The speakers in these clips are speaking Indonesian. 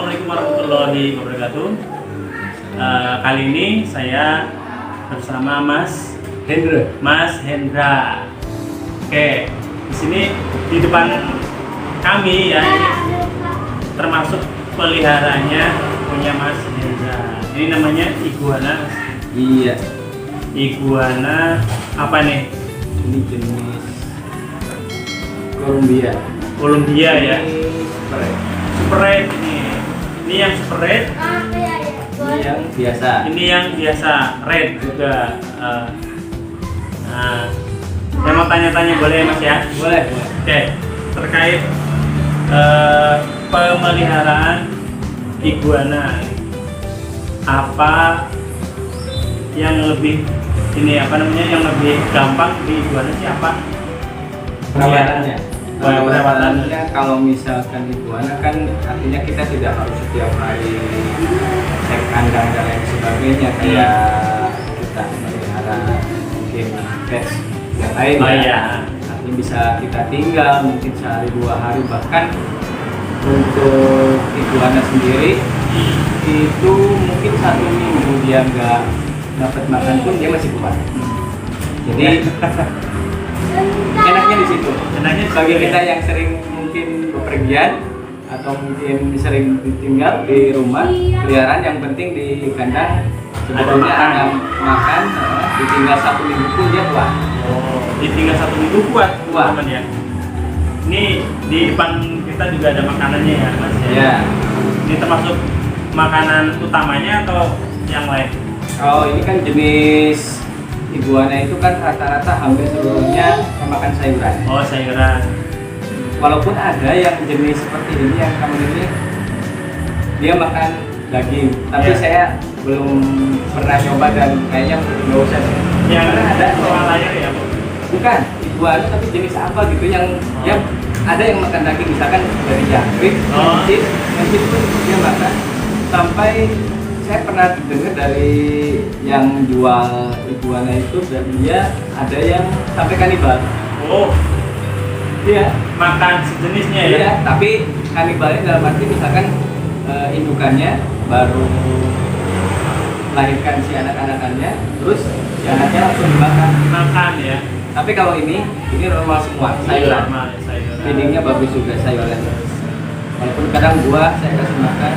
Assalamualaikum warahmatullahi wabarakatuh. Kali ini saya bersama Mas Hendra. Oke, di sini di depan kami ya, ini termasuk peliharaannya punya Mas Hendra. Ini namanya iguana. Iya. Iguana apa nih? Ini jenis Columbia Ya. Super red ini. Ini yang super red. Ini yang biasa. Ini yang biasa red juga. Nah, saya mau tanya-tanya boleh Mas ya? Boleh. Oke, terkait pemeliharaan iguana, apa yang lebih yang lebih gampang di iguana siapa? Perawatannya. Perawatannya. Kalau misalkan iguana kan artinya kita tidak harus setiap hari cek kandang dan lain sebagainya kayak kita melihara mungkin pets yang lain. Iya. Artinya bisa kita tinggal mungkin sehari 2 hari, bahkan untuk iguana sendiri itu mungkin 1 minggu dia nggak dapat makan pun dia masih kuat. Jadi enaknya di situ. Enaknya bagi kita yang sering mungkin bepergian atau mungkin sering ditinggal di rumah, peliharaan yang penting di kandang sebetulnya ada makan, ditinggal 1 minggu pun dia kuat. Oh, ditinggal 1 minggu kuat, teman ya. Ini di depan kita juga ada makanannya ya, Mas. Ya. Ini termasuk makanan utamanya atau yang lain? Oh, ini kan jenis iguana itu kan rata-rata hampir seluruhnya memakan sayuran. Oh, sayuran. Walaupun ada yang jenis seperti ini yang kamu ini dia makan daging, tapi Ya. saya belum pernah coba dan kayaknya nggak usah. Yang Karena ada bawah layar ya, Bu? bukan iguana tapi jenis apa gitu yang yang ada yang makan daging, misalkan dari jangkrik, mencit pun dia makan. Sampai saya pernah dengar dari yang jual iguana itu dan dia ada yang sampai kanibal. Oh, Iya, makan sejenisnya ya? iya, tapi kanibalnya dalam arti misalkan indukannya baru melahirkan si anak-anakannya, terus si anaknya langsung dimakan. Makan ya? Tapi kalau ini normal semua, sayuran. Normal, sayuran. Feedingnya bagus juga sayuran. Walaupun kadang buah saya kasih makan,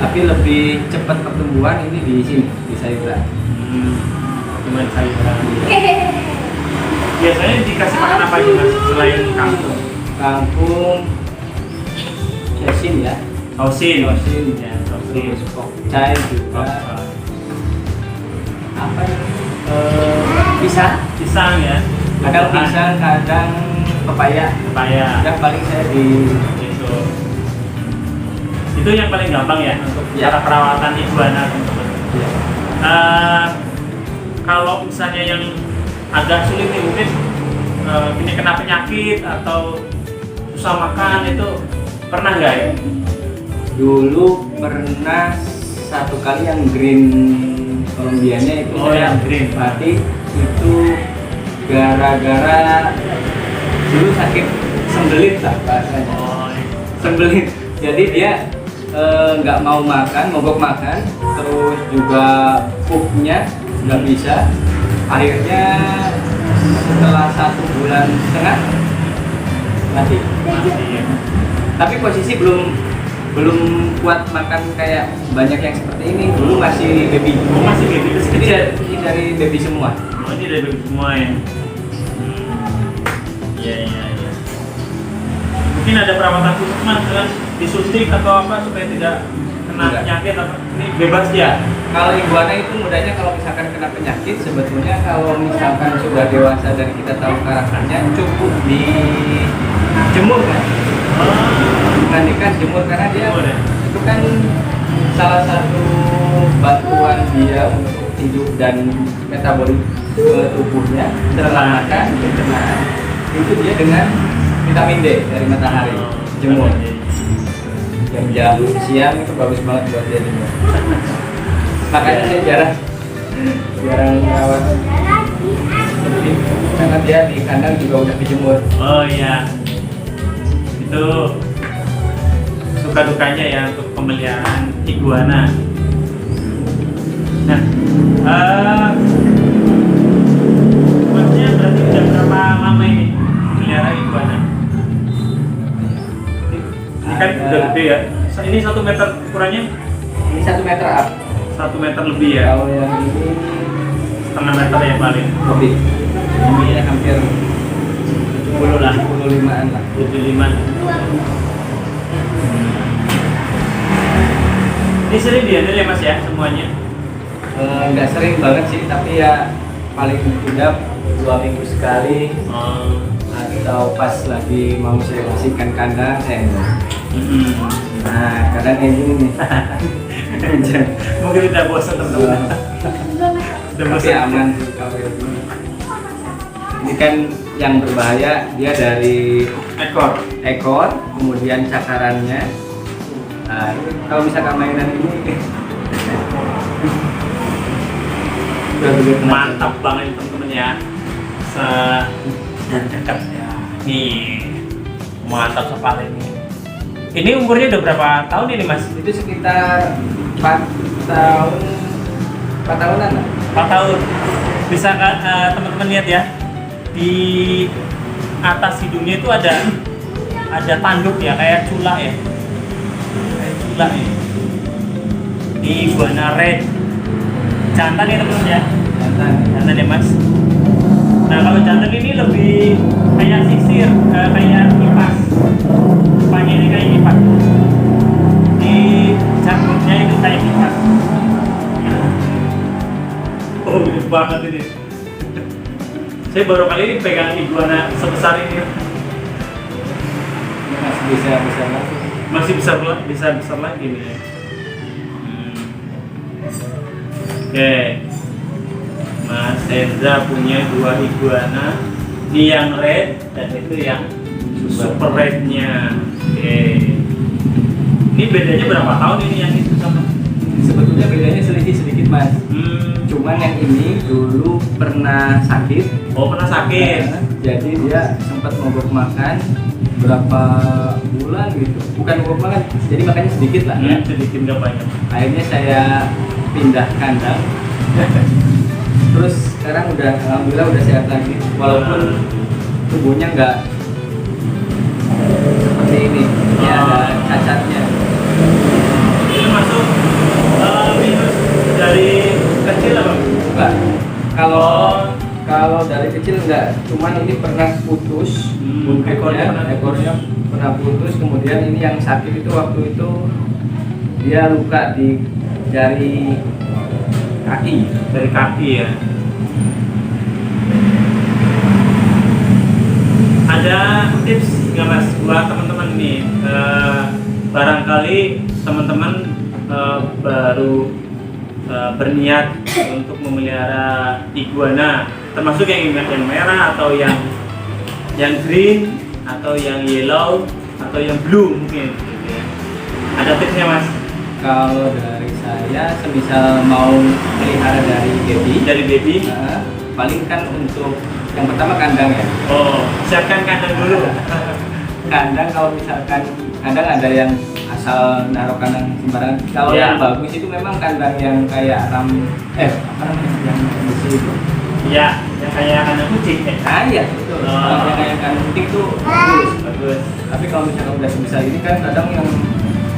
tapi lebih cepat pertumbuhan ini di sini, di sayuran. Cuman sayuran. Biasanya dikasih makan apa aja Mas selain kangkung? Kangkung, kesin ya, Tosin. Tosin. Ya, tosin. terus pokcai juga. Apa ya? Pisang. Pisang ya? Kadang pisang, kadang pepaya. Pepaya. Ya paling saya di Gitu. Itu yang paling gampang ya untuk Ya. cara perawatan iguana teman-teman. ya. Kalau misalnya yang agak sulit nih mungkin ini kena penyakit atau susah makan itu pernah nggak ya? Dulu pernah 1 kali yang green Colombianya itu Oh, yang green. mati itu gara-gara dulu sakit sembelit lah bahasanya. Oh, Sembelit. Jadi dia nggak mau makan, mogok makan, terus juga pupnya nggak bisa. Akhirnya setelah 1,5 bulan mati. masih ya. Tapi posisi belum kuat makan kayak banyak yang seperti ini. Dulu masih baby. Oh, masih baby Ini kecil. dari baby semua. Oh, ini dari baby semua ya. Iya. Mungkin ada perawatan khusus Mas, dengan disuntik atau apa supaya tidak kena Enggak. penyakit apa? Ini bebas ya? Kalau iguana itu mudahnya kalau misalkan kena penyakit, sebetulnya kalau misalkan sudah dewasa dan kita tahu karakternya, cukup dijemur kan. Dibandingkan jemur karena dia Jemur ya? itu kan salah satu bantuan dia untuk hidup dan metabolisme tubuhnya, terlamakan, pencernaan itu dia dengan vitamin D dari matahari. Jemur jam-jam siang itu bagus banget buat dia jemur. Makanya saya jarang merawat lebih karena dia di kandang juga udah dijemur. Oh iya. Itu suka dukanya ya untuk pemeliharaan iguana. Nah, maksudnya berarti udah berapa lama ini melihara iguana? Ini kan udah gede ya. Ini 1 meter ukurannya? Ini 1 meter up. 1 meter lebih ya? Kalau yang ini Setengah meter ya paling? lebih. Ini ya hampir 10 lah. 75-an lah. 75. Ini sering diambil ya mas ya semuanya? Nggak sering banget sih, tapi ya paling tidak 2 minggu sekali. Atau pas lagi mau saya bersihkan kandang saya nah kadang kayak gini nih. Mungkin udah bosan teman-teman. Udah Tapi bosan. aman sih kalau kayak gini. Ini kan yang berbahaya dia dari ekor kemudian cakarannya. Nah, ini kalau misalkan mainan ini udah bener Mantap banget teman-teman ya. Dekat ya. Nih mantap sekali ini. Ini umurnya udah berapa tahun ini mas? itu sekitar 4 tahun 4 tahunan lah. 4 tahun. Bisa teman-teman lihat ya, di atas hidungnya itu ada tanduk ya, kayak cula ya, ya. Di iguana red jantan ya teman-teman ya, jantan ya mas. Nah kalau jantan ini lebih kayak sisir, kayak kipas, kepalanya ini kayak kipas, di janggutnya itu kayak kipas. Oh gede banget ini. Saya baru kali ini pegang iguana sebesar ini. Masih bisa lagi. Masih bisa besar lagi nih ya. Oke. Mas Hendra punya 2 iguana. Ini yang red dan itu yang super rednya. Oke. Ini bedanya berapa tahun ini yang itu sama? Sebetulnya bedanya sedikit mas. Cuman yang ini dulu pernah sakit. Oh pernah sakit. Jadi dia sempat mogok makan berapa bulan gitu. Bukan mogok makan, jadi makannya sedikit lah. Sedikit nggak banyak. Akhirnya saya pindah kandang. Terus sekarang udah alhamdulillah udah sehat lagi. Walaupun tubuhnya nggak seperti ini. Ini ada cacatnya. Itu masuk minus dari kecil apa? Enggak. Kalau dari kecil enggak, cuman ini pernah putus. Ekornya pernah putus. Kemudian ini yang sakit itu waktu itu dia luka di jari kaki. Dari kaki ya. Ada tips nggak mas buat teman-teman nih? Barangkali teman-teman baru berniat untuk memelihara iguana, termasuk yang merah atau yang green atau yang yellow atau yang blue mungkin gitu ya. Ada tipsnya mas? Kalau dari saya semisal mau pelihara dari baby, paling kan untuk yang pertama kandang ya. Oh, siapkan kandang dulu. Kandang kalau misalkan kandang ada yang asal naruh kandang sembarangan. Kalau yang bagus itu memang kandang yang kayak apa namanya yang besi itu. Ya, yang kayak kandang kucing ya. Iya betul. Yang kayak kandang kucing itu bagus. Tapi kalau misalkan udah sebesar ini kan kadang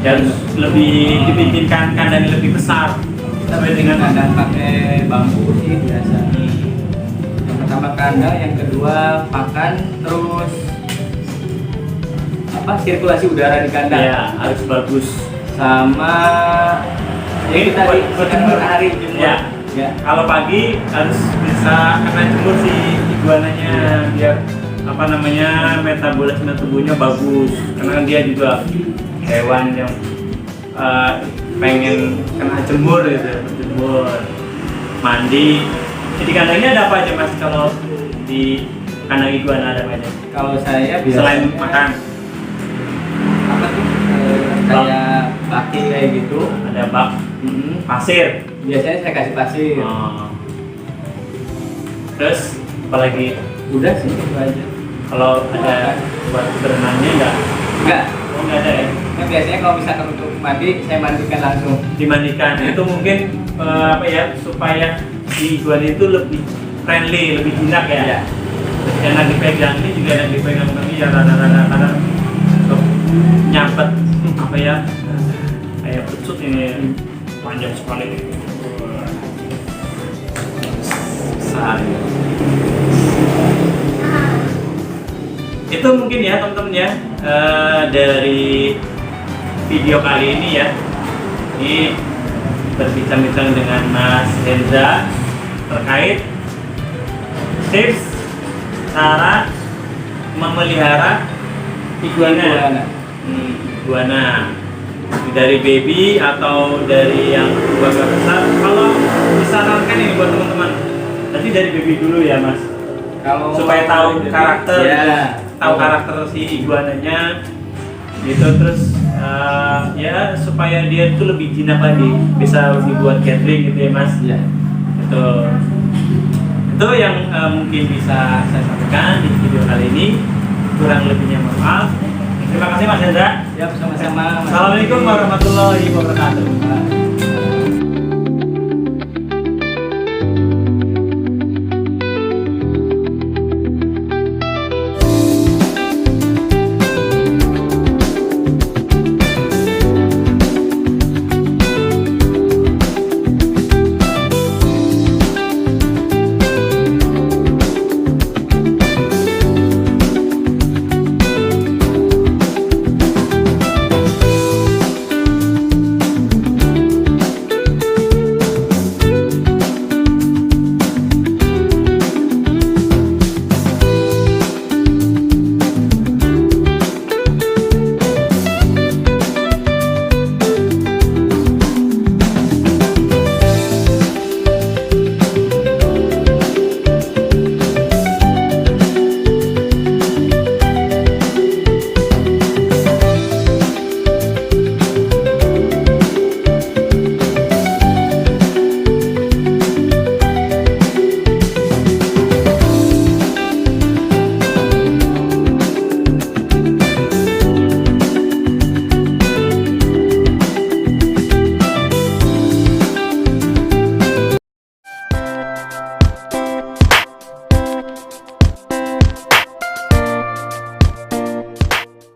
yang lebih dibikinkan kandang yang lebih besar. Tapi dengan kandang pakai bambu sih biasa. Yang pertama kandang, yang kedua pakan, terus sirkulasi udara di kandang. Ya, harus bagus. Sama Ini tadi berjemur hari ya. Kalau pagi harus bisa kena jemur si iguananya biar metabolisme tubuhnya bagus. Karena dia juga hewan yang pengen kena jemur gitu, berjemur, mandi. Jadi kandangnya ada apa aja mas kalau di kandang iguana ada apa aja? Kalau saya biasanya Selain makan, apa tuh kayak baki kayak gitu. ada bak, pasir. Biasanya saya kasih pasir. Terus apalagi? Udah sih itu aja. Kalau ada buat berenangnya enggak? Enggak, Oh, nggak ada ya? Nah, biasanya kalau misalkan untuk mandi, saya mandikan langsung. Dimandikan itu mungkin apa ya, supaya si iguana itu lebih friendly, lebih jinak ya. Iya. Enak dipegang, ini juga enak dipegang, tapi ya rada-rada untuk nyabet apa ya, kayak pecut ini panjang sekali. Besar. Itu mungkin ya teman-teman ya, dari video kali ini ya. Ini berbincang-bincang dengan Mas Henza terkait tips cara memelihara iguana. Iguana dari baby atau dari yang agak besar. Kalau disarankan ini buat teman-teman, nanti dari baby dulu ya Mas, Kalau supaya tahu karakter, ya, tahu karakter si iguananya gitu. Terus ya supaya dia itu lebih jinak lagi, bisa dibuat gathering gitu ya Mas. Iya. Itu yang mungkin bisa saya sampaikan di video kali ini. Kurang lebihnya mohon maaf. Terima kasih Mas Hendra. Siap, sama-sama. Assalamualaikum warahmatullahi wabarakatuh.